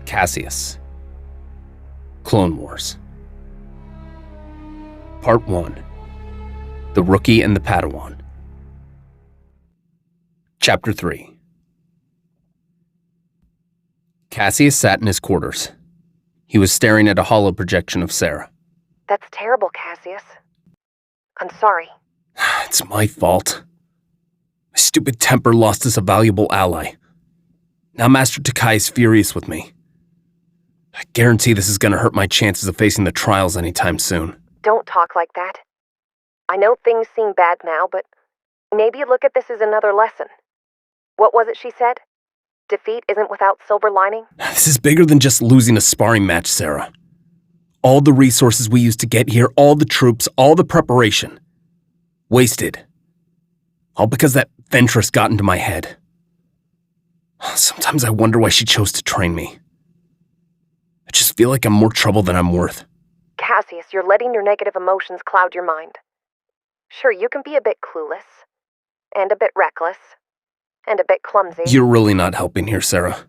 Caseus. Clone Wars. Part 1. The Rookie and the Padawan. Chapter 3. Caseus sat in his quarters. He was staring at a hollow projection of Sarah. That's terrible, Caseus. I'm sorry. It's my fault. My stupid temper lost us a valuable ally. Now Master Takai is furious with me. I guarantee this is going to hurt my chances of facing the trials anytime soon. Don't talk like that. I know things seem bad now, but maybe look at this as another lesson. What was it she said? Defeat isn't without silver lining? This is bigger than just losing a sparring match, Sarah. All the resources we used to get here, all the troops, all the preparation. Wasted. All because that Ventress got into my head. Sometimes I wonder why she chose to train me. I just feel like I'm more trouble than I'm worth. Caseus, you're letting your negative emotions cloud your mind. Sure, you can be a bit clueless, and a bit reckless, and a bit clumsy. You're really not helping here, Sarah.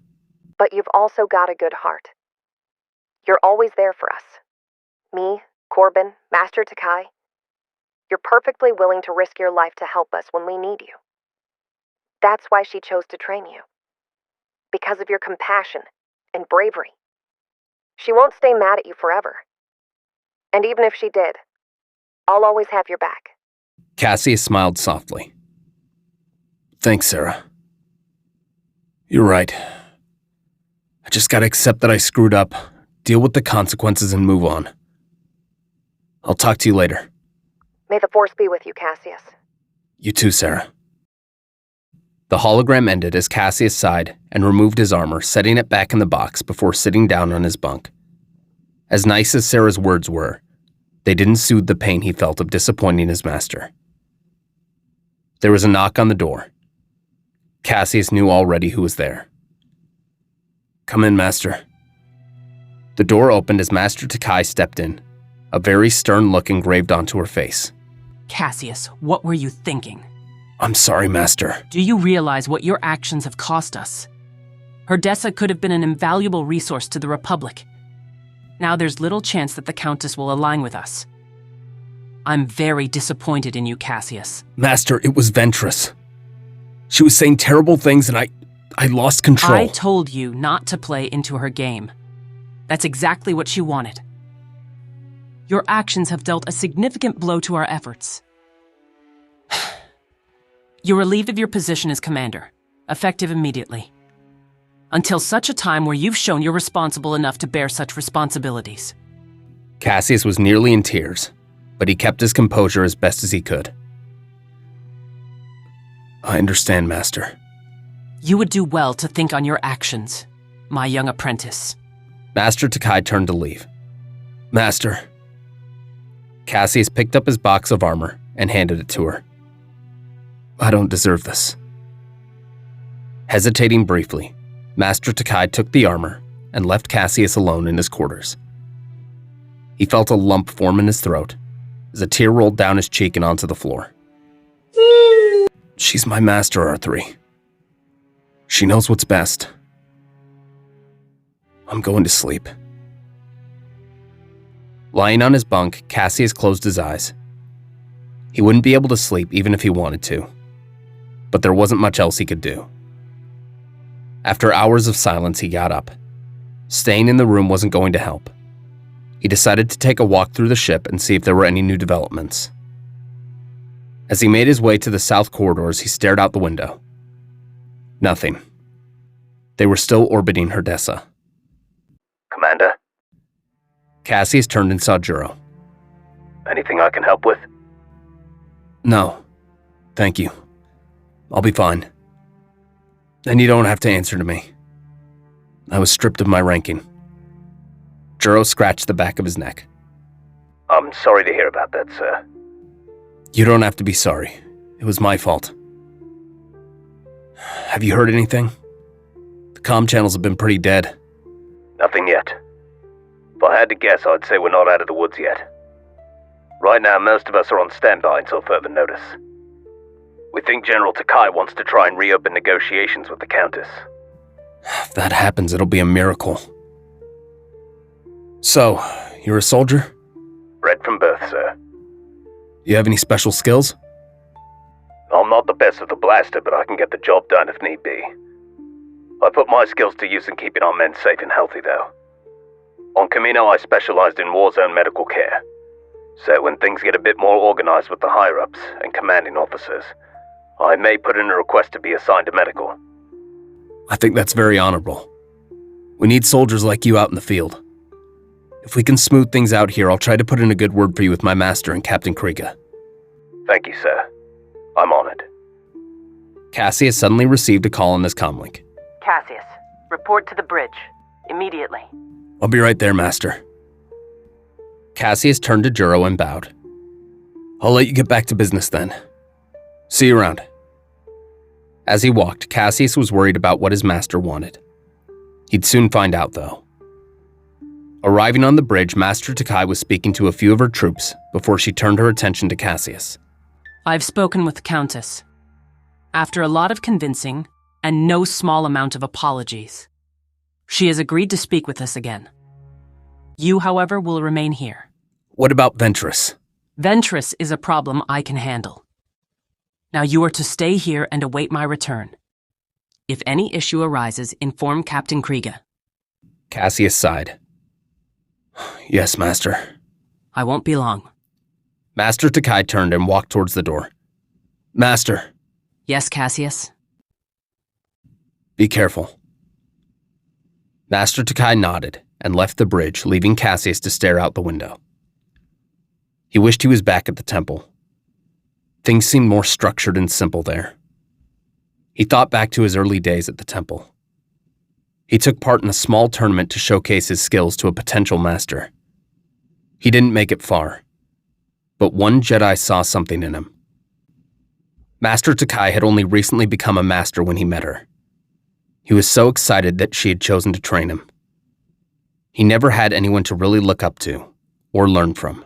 But you've also got a good heart. You're always there for us. Me, Corbyn, Master Takai. You're perfectly willing to risk your life to help us when we need you. That's why she chose to train you. Because of your compassion and bravery. She won't stay mad at you forever. And even if she did, I'll always have your back. Caseus smiled softly. Thanks, Sarah. You're right. I just gotta accept that I screwed up, deal with the consequences, and move on. I'll talk to you later. May the Force be with you, Caseus. You too, Sarah. The hologram ended as Caseus sighed and removed his armor, setting it back in the box before sitting down on his bunk. As nice as Sarah's words were, they didn't soothe the pain he felt of disappointing his master. There was a knock on the door. Caseus knew already who was there. Come in, Master. The door opened as Master Takai stepped in, a very stern look engraved onto her face. Caseus, what were you thinking? I'm sorry, Master. Do you realize what your actions have cost us? Herdessa could have been an invaluable resource to the Republic. Now there's little chance that the Countess will align with us. I'm very disappointed in you, Caseus. Master, it was Ventress. She was saying terrible things and I lost control. I told you not to play into her game. That's exactly what she wanted. Your actions have dealt a significant blow to our efforts. You're relieved of your position as commander, effective immediately. Until such a time where you've shown you're responsible enough to bear such responsibilities. Caseus was nearly in tears, but he kept his composure as best as he could. I understand, Master. You would do well to think on your actions, my young apprentice. Master Takai turned to leave. Master. Caseus picked up his box of armor and handed it to her. I don't deserve this. Hesitating briefly, Master Takai took the armor and left Caseus alone in his quarters. He felt a lump form in his throat as a tear rolled down his cheek and onto the floor. She's my master, R3. She knows what's best. I'm going to sleep. Lying on his bunk, Caseus closed his eyes. He wouldn't be able to sleep even if he wanted to, but there wasn't much else he could do. After hours of silence, he got up. Staying in the room wasn't going to help. He decided to take a walk through the ship and see if there were any new developments. As he made his way to the south corridors, he stared out the window. Nothing. They were still orbiting Herdessa. Commander? Caseus turned and saw Juro. Anything I can help with? No, thank you. I'll be fine. And you don't have to answer to me. I was stripped of my ranking. Juro scratched the back of his neck. I'm sorry to hear about that, sir. You don't have to be sorry. It was my fault. Have you heard anything? The comm channels have been pretty dead. Nothing yet. If I had to guess, I'd say we're not out of the woods yet. Right now, most of us are on standby until further notice. We think General Takai wants to try and reopen negotiations with the Countess. If that happens, it'll be a miracle. So, you're a soldier? Bred from birth, sir. You have any special skills? I'm not the best with the blaster, but I can get the job done if need be. I put my skills to use in keeping our men safe and healthy, though. On Camino, I specialized in war zone medical care. So when things get a bit more organized with the higher-ups and commanding officers, I may put in a request to be assigned to medical. I think that's very honorable. We need soldiers like you out in the field. If we can smooth things out here, I'll try to put in a good word for you with my master and Captain Kriega. Thank you, sir. I'm honored. Caseus suddenly received a call on his comlink. Caseus, report to the bridge. Immediately. I'll be right there, Master. Caseus turned to Juro and bowed. I'll let you get back to business then. See you around. As he walked, Caseus was worried about what his master wanted. He'd soon find out, though. Arriving on the bridge, Master Takai was speaking to a few of her troops before she turned her attention to Caseus. I've spoken with the Countess. After a lot of convincing, and no small amount of apologies, she has agreed to speak with us again. You, however, will remain here. What about Ventress? Ventress is a problem I can handle. Now you are to stay here and await my return. If any issue arises, inform Captain Kriega. Caseus sighed. Yes, Master. I won't be long. Master Takai turned and walked towards the door. Master. Yes, Caseus? Be careful. Master Takai nodded and left the bridge, leaving Caseus to stare out the window. He wished he was back at the temple. Things seemed more structured and simple there. He thought back to his early days at the temple. He took part in a small tournament to showcase his skills to a potential master. He didn't make it far, but one Jedi saw something in him. Master Takai had only recently become a master when he met her. He was so excited that she had chosen to train him. He never had anyone to really look up to or learn from.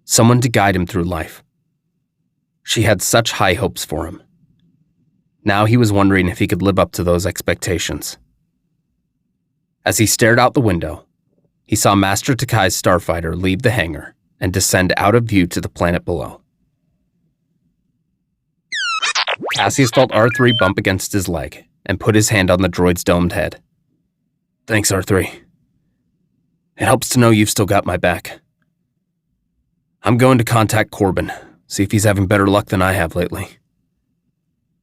Someone to guide him through life. She had such high hopes for him. Now he was wondering if he could live up to those expectations. As he stared out the window, he saw Master Takai's starfighter leave the hangar and descend out of view to the planet below. Caseus felt R3 bump against his leg and put his hand on the droid's domed head. Thanks, R3. It helps to know you've still got my back. I'm going to contact Corbyn, see if he's having better luck than I have lately.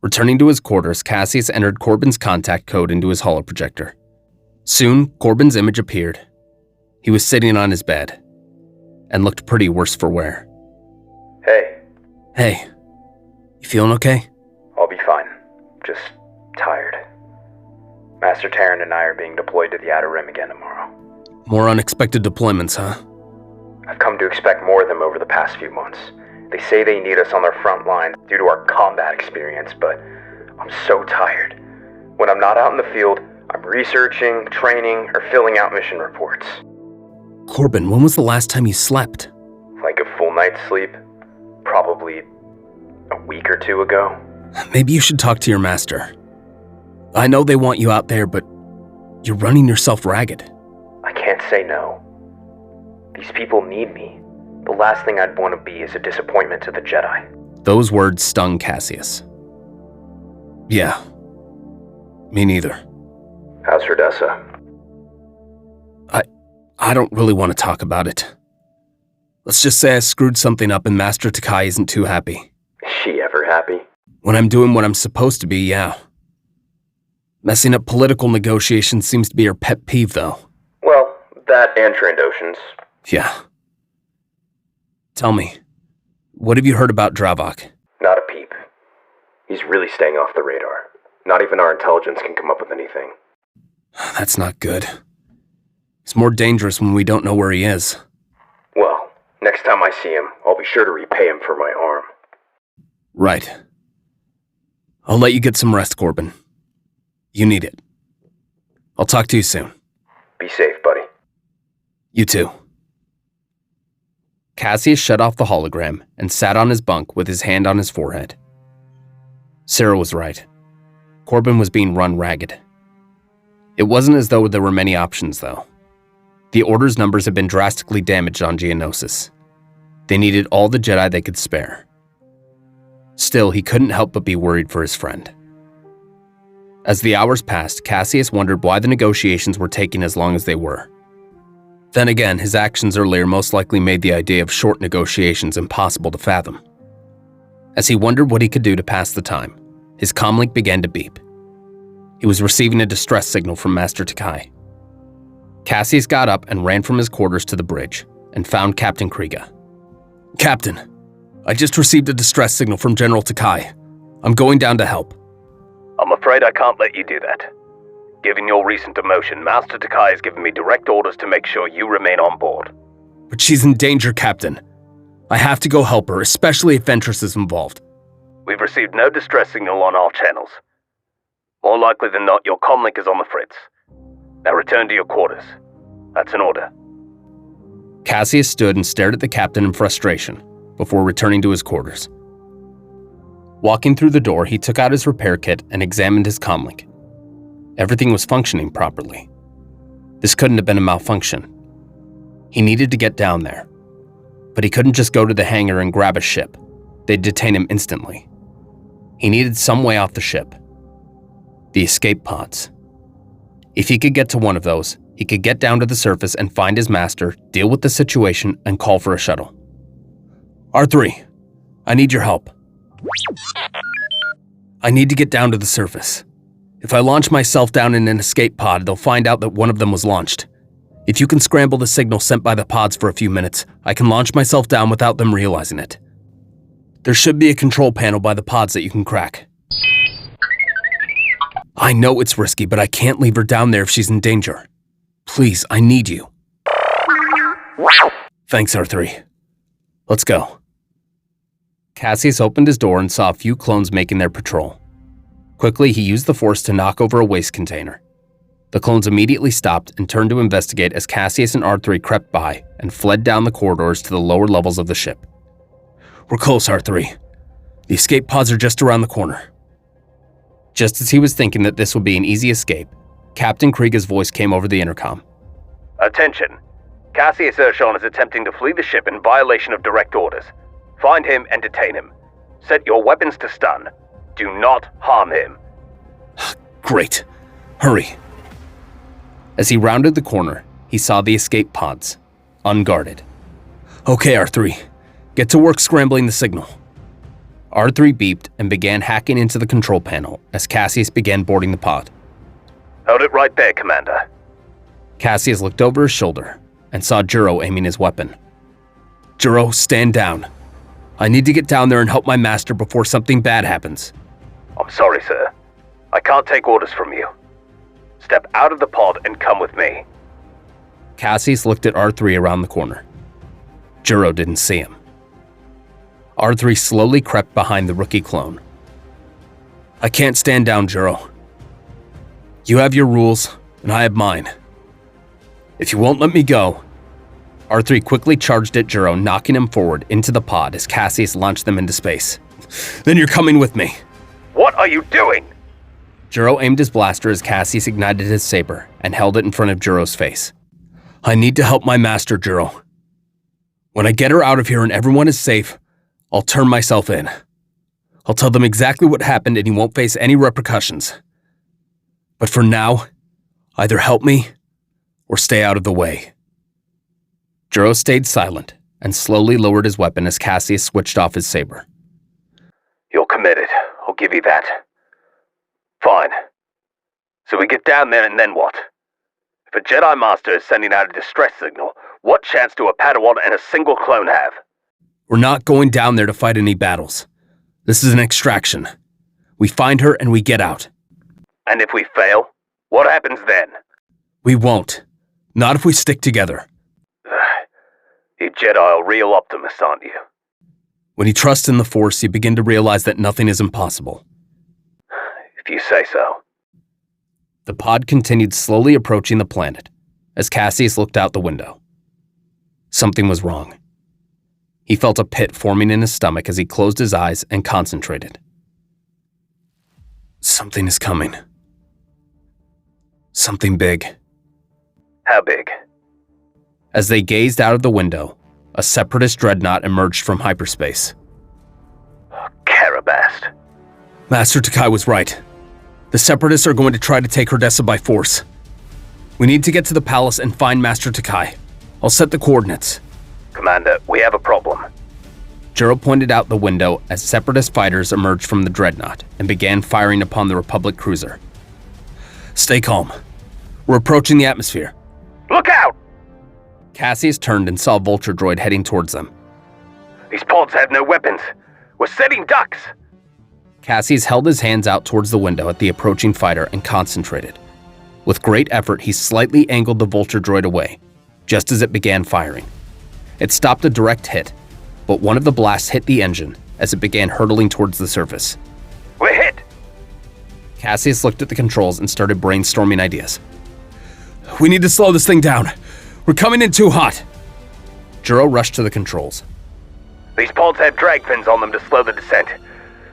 Returning to his quarters, Caseus entered Corbyn's contact code into his holoprojector. Soon, Corbyn's image appeared. He was sitting on his bed and looked pretty worse for wear. Hey. Hey, you feeling okay? I'll be fine. Just tired. Master Terran and I are being deployed to the Outer Rim again tomorrow. More unexpected deployments, huh? I've come to expect more of them over the past few months. They say they need us on their front lines due to our combat experience, but I'm so tired. When I'm not out in the field, I'm researching, training, or filling out mission reports. Corbyn, when was the last time you slept? Like a full night's sleep? Probably a week or two ago. Maybe you should talk to your master. I know they want you out there, but you're running yourself ragged. I can't say no. These people need me. The last thing I'd want to be is a disappointment to the Jedi. Those words stung Caseus. Yeah, me neither. How's Herdessa? I don't really want to talk about it. Let's just say I screwed something up and Master Takai isn't too happy. Is she ever happy? When I'm doing what I'm supposed to be, yeah. Messing up political negotiations seems to be her pet peeve, though. Well, that and Trandoshans. Yeah. Tell me, what have you heard about Dravok? Not a peep. He's really staying off the radar. Not even our intelligence can come up with anything. That's not good. It's more dangerous when we don't know where he is. Well, next time I see him, I'll be sure to repay him for my arm. Right. I'll let you get some rest, Corbyn. You need it. I'll talk to you soon. Be safe, buddy. You too. Caseus shut off the hologram and sat on his bunk with his hand on his forehead. Sarah was right. Corbyn was being run ragged. It wasn't as though there were many options, though. The Order's numbers had been drastically damaged on Geonosis. They needed all the Jedi they could spare. Still, he couldn't help but be worried for his friend. As the hours passed, Caseus wondered why the negotiations were taking as long as they were. Then again, his actions earlier most likely made the idea of short negotiations impossible to fathom. As he wondered what he could do to pass the time, his comlink began to beep. He was receiving a distress signal from Master Takai. Caseus got up and ran from his quarters to the bridge and found Captain Kriega. "Captain, I just received a distress signal from General Takai. I'm going down to help." I'm afraid I can't let you do that. Given your recent demotion, Master Takai has given me direct orders to make sure you remain on board. "But she's in danger, Captain. I have to go help her, especially if Ventress is involved." We've received no distress signal on our channels. More likely than not, your comlink is on the fritz. Now return to your quarters. That's an order. Caseus stood and stared at the captain in frustration before returning to his quarters. Walking through the door, he took out his repair kit and examined his comlink. Everything was functioning properly. This couldn't have been a malfunction. He needed to get down there. But he couldn't just go to the hangar and grab a ship. They'd detain him instantly. He needed some way off the ship. The escape pods. If he could get to one of those, he could get down to the surface and find his master, deal with the situation, and call for a shuttle. "R3, I need your help. I need to get down to the surface. If I launch myself down in an escape pod, they'll find out that one of them was launched. If you can scramble the signal sent by the pods for a few minutes, I can launch myself down without them realizing it. There should be a control panel by the pods that you can crack. I know it's risky, but I can't leave her down there if she's in danger. Please, I need you." "Thanks, R3. Let's go." Caseus opened his door and saw a few clones making their patrol. Quickly, he used the Force to knock over a waste container. The clones immediately stopped and turned to investigate as Caseus and R3 crept by and fled down the corridors to the lower levels of the ship. "We're close, R3. The escape pods are just around the corner." Just as he was thinking that this would be an easy escape, Captain Kriega's voice came over the intercom. Attention. Caseus Urshon is attempting to flee the ship in violation of direct orders. Find him and detain him. Set your weapons to stun. Do not harm him. Great. Hurry. As he rounded the corner, he saw the escape pods, unguarded. "Okay, R3. Get to work scrambling the signal." R3 beeped and began hacking into the control panel as Caseus began boarding the pod. Hold it right there, Commander. Caseus looked over his shoulder and saw Juro aiming his weapon. "Juro, stand down. I need to get down there and help my master before something bad happens." I'm sorry, sir. I can't take orders from you. Step out of the pod and come with me. Caseus looked at R3 around the corner. Juro didn't see him. R3 slowly crept behind the rookie clone. "I can't stand down, Juro. You have your rules, and I have mine. If you won't let me go..." R3 quickly charged at Juro, knocking him forward into the pod as Caseus launched them into space. "Then you're coming with me." What are you doing? Juro aimed his blaster as Caseus ignited his saber and held it in front of Juro's face. "I need to help my master, Juro. When I get her out of here and everyone is safe, I'll turn myself in. I'll tell them exactly what happened and he won't face any repercussions. But for now, either help me or stay out of the way." Juro stayed silent and slowly lowered his weapon as Caseus switched off his saber. You're committed, I'll give you that. Fine. So we get down there and then what? If a Jedi Master is sending out a distress signal, what chance do a Padawan and a single clone have? We're not going down there to fight any battles. This is an extraction. We find her and we get out. And if we fail, what happens then? We won't. Not if we stick together. You Jedi are real optimists, aren't you? When you trust in the Force, you begin to realize that nothing is impossible. If you say so. The pod continued slowly approaching the planet as Caseus looked out the window. Something was wrong. He felt a pit forming in his stomach as he closed his eyes and concentrated. Something is coming. Something big. How big? As they gazed out of the window, a separatist dreadnought emerged from hyperspace. Carabast. Master Takai was right. The separatists are going to try to take Herdessa by force. We need to get to the palace and find Master Takai. I'll set the coordinates. Commander, we have a problem. Juro pointed out the window as separatist fighters emerged from the dreadnought and began firing upon the Republic cruiser. Stay calm. We're approaching the atmosphere. Look out! Caseus turned and saw a vulture droid heading towards them. These pods have no weapons. We're setting ducks. Caseus held his hands out towards the window at the approaching fighter and concentrated. With great effort, he slightly angled the vulture droid away, just as it began firing. It stopped a direct hit, but one of the blasts hit the engine as it began hurtling towards the surface. We're hit! Caseus looked at the controls and started brainstorming ideas. We need to slow this thing down. We're coming in too hot. Juro rushed to the controls. These pods have drag fins on them to slow the descent,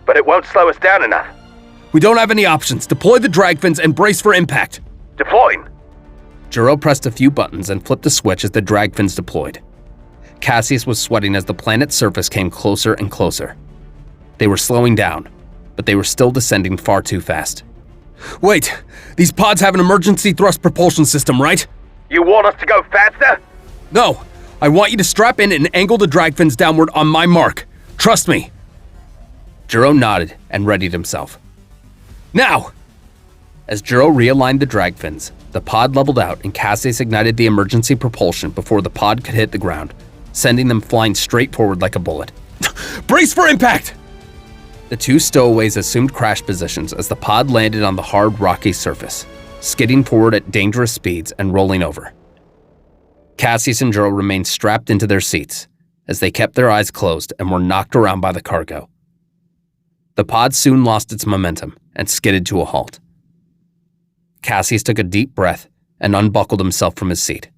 but it won't slow us down enough. We don't have any options. Deploy the drag fins and brace for impact. Deploying. Juro pressed a few buttons and flipped a switch as the drag fins deployed. Caseus was sweating as the planet's surface came closer and closer. They were slowing down, but they were still descending far too fast. Wait! These pods have an emergency thrust propulsion system, right? You want us to go faster? No! I want you to strap in and angle the drag fins downward on my mark. Trust me. Juro nodded and readied himself. Now! As Juro realigned the drag fins, the pod leveled out and Caseus ignited the emergency propulsion before the pod could hit the ground, sending them flying straight forward like a bullet. Brace for impact! The two stowaways assumed crash positions as the pod landed on the hard, rocky surface, skidding forward at dangerous speeds and rolling over. Caseus and Juro remained strapped into their seats as they kept their eyes closed and were knocked around by the cargo. The pod soon lost its momentum and skidded to a halt. Caseus took a deep breath and unbuckled himself from his seat.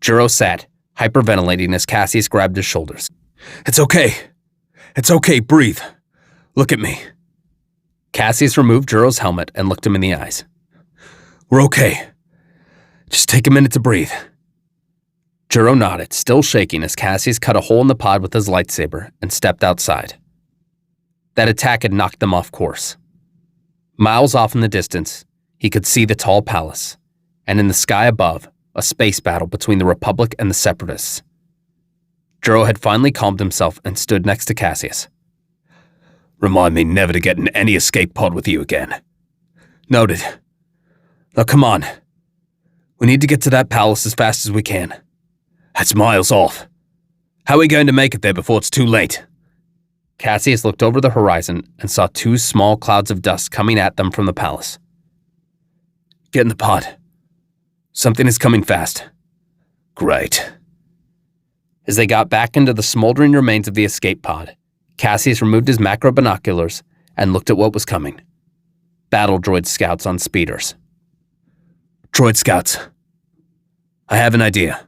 Juro sat, hyperventilating as Caseus grabbed his shoulders. It's okay. It's okay, breathe. Look at me. Caseus removed Juro's helmet and looked him in the eyes. We're okay. Just take a minute to breathe. Juro nodded, still shaking as Caseus cut a hole in the pod with his lightsaber and stepped outside. That attack had knocked them off course. Miles off in the distance, he could see the tall palace, and in the sky above, a space battle between the Republic and the Separatists. Juro had finally calmed himself and stood next to Caseus. Remind me never to get in any escape pod with you again. Noted. Now come on. We need to get to that palace as fast as we can. That's miles off. How are we going to make it there before it's too late? Caseus looked over the horizon and saw two small clouds of dust coming at them from the palace. Get in the pod. Something is coming fast. Great. As they got back into the smoldering remains of the escape pod, Caseus removed his macro binoculars and looked at what was coming. Battle droid scouts on speeders. Droid scouts. I have an idea.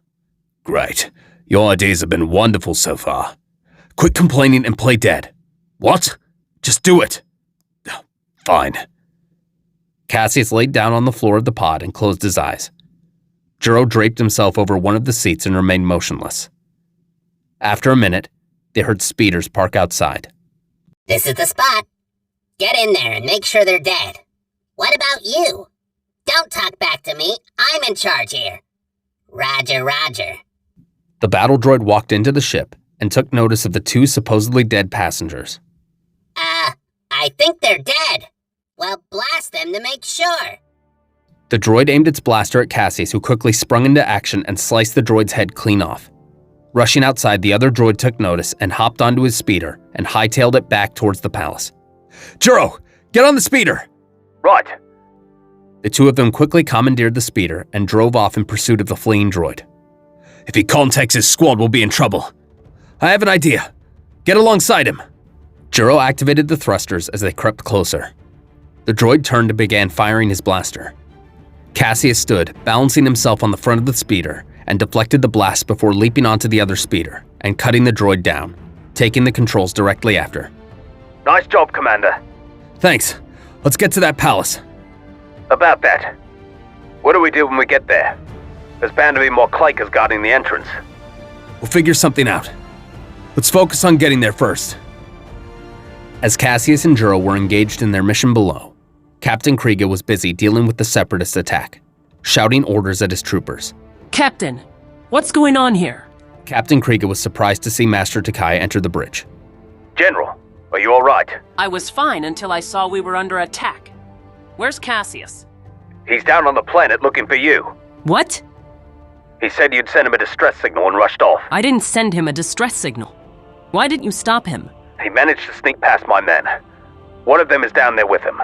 Great. Your ideas have been wonderful so far. Quit complaining and play dead. What? Just do it. Fine. Caseus laid down on the floor of the pod and closed his eyes. Juro draped himself over one of the seats and remained motionless. After a minute, they heard speeders park outside. This is the spot. Get in there and make sure they're dead. What about you? Don't talk back to me. I'm in charge here. Roger, roger. The battle droid walked into the ship and took notice of the two supposedly dead passengers. I think they're dead. Well, blast them to make sure. The droid aimed its blaster at Caseus, who quickly sprung into action and sliced the droid's head clean off. Rushing outside, the other droid took notice and hopped onto his speeder and hightailed it back towards the palace. Juro, get on the speeder! Right. The two of them quickly commandeered the speeder and drove off in pursuit of the fleeing droid. If he contacts his squad, we'll be in trouble. I have an idea. Get alongside him. Juro activated the thrusters as they crept closer. The droid turned and began firing his blaster. Caseus stood, balancing himself on the front of the speeder, and deflected the blast before leaping onto the other speeder and cutting the droid down, taking the controls directly after. Nice job, Commander. Thanks. Let's get to that palace. About that. What do we do when we get there? There's bound to be more clankers guarding the entrance. We'll figure something out. Let's focus on getting there first. As Caseus and Juro were engaged in their mission below, Captain Kriega was busy dealing with the Separatist attack, shouting orders at his troopers. Captain, what's going on here? Captain Kriega was surprised to see Master Takai enter the bridge. General, are you alright? I was fine until I saw we were under attack. Where's Caseus? He's down on the planet looking for you. What? He said you'd sent him a distress signal and rushed off. I didn't send him a distress signal. Why didn't you stop him? He managed to sneak past my men. One of them is down there with him.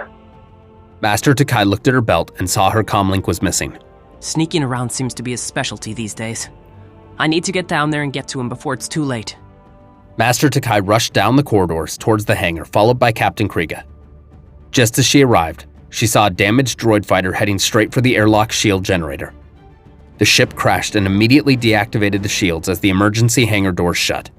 Master Takai looked at her belt and saw her comlink was missing. Sneaking around seems to be his specialty these days. I need to get down there and get to him before it's too late. Master Takai rushed down the corridors towards the hangar, followed by Captain Kriega. Just as she arrived, she saw a damaged droid fighter heading straight for the airlock shield generator. The ship crashed and immediately deactivated the shields as the emergency hangar doors shut.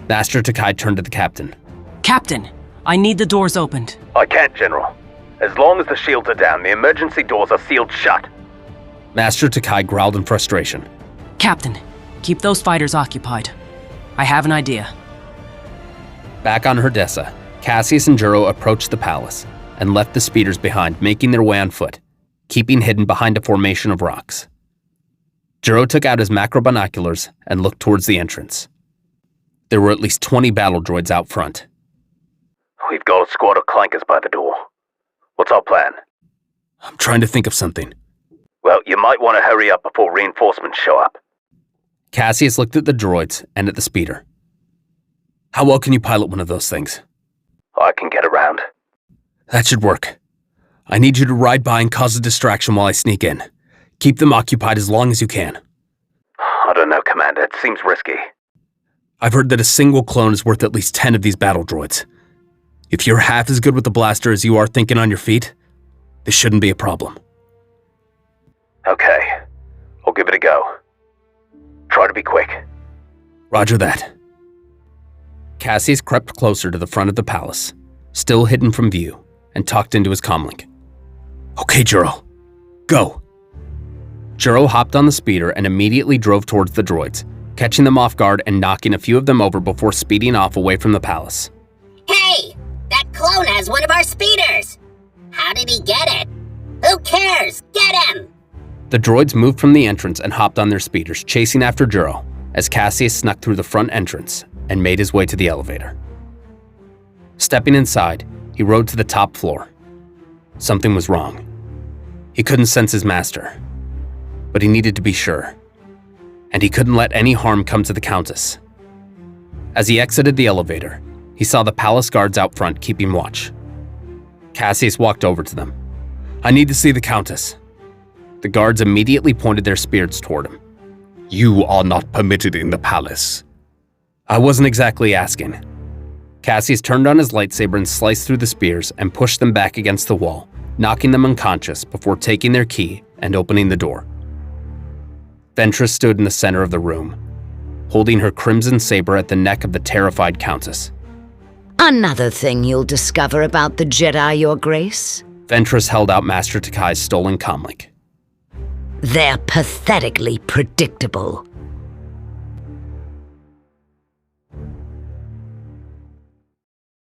Master Takai turned to the captain. Captain, I need the doors opened. I can't, General. As long as the shields are down, the emergency doors are sealed shut. Master Takai growled in frustration. Captain, keep those fighters occupied. I have an idea. Back on her Dessa, Caseus and Juro approached the palace and left the speeders behind, making their way on foot, keeping hidden behind a formation of rocks. Juro took out his macro binoculars and looked towards the entrance. There were at least 20 battle droids out front. We've got a squad of clankers by the door. What's our plan? I'm trying to think of something. Well, you might want to hurry up before reinforcements show up. Caseus looked at the droids and at the speeder. How well can you pilot one of those things? I can get around. That should work. I need you to ride by and cause a distraction while I sneak in. Keep them occupied as long as you can. I don't know, Commander. It seems risky. I've heard that a single clone is worth at least 10 of these battle droids. If you're half as good with the blaster as you are thinking on your feet, this shouldn't be a problem. Okay. I'll give it a go. Try to be quick. Roger that. Caseus crept closer to the front of the palace, still hidden from view, and talked into his comlink. Okay, Juro. Go. Juro hopped on the speeder and immediately drove towards the droids, catching them off guard and knocking a few of them over before speeding off away from the palace. Hey! That clone has one of our speeders! How did he get it? Who cares? Get him! The droids moved from the entrance and hopped on their speeders, chasing after Juro, as Caseus snuck through the front entrance and made his way to the elevator. Stepping inside, he rode to the top floor. Something was wrong. He couldn't sense his master, but he needed to be sure. And he couldn't let any harm come to the Countess. As he exited the elevator, he saw the palace guards out front keeping watch. Caseus walked over to them. I need to see the Countess. The guards immediately pointed their spears toward him. You are not permitted in the palace. I wasn't exactly asking. Caseus turned on his lightsaber and sliced through the spears and pushed them back against the wall, knocking them unconscious before taking their key and opening the door. Ventress stood in the center of the room, holding her crimson saber at the neck of the terrified Countess. Another thing you'll discover about the Jedi, Your Grace? Ventress held out Master Takai's stolen comlink. They're pathetically predictable.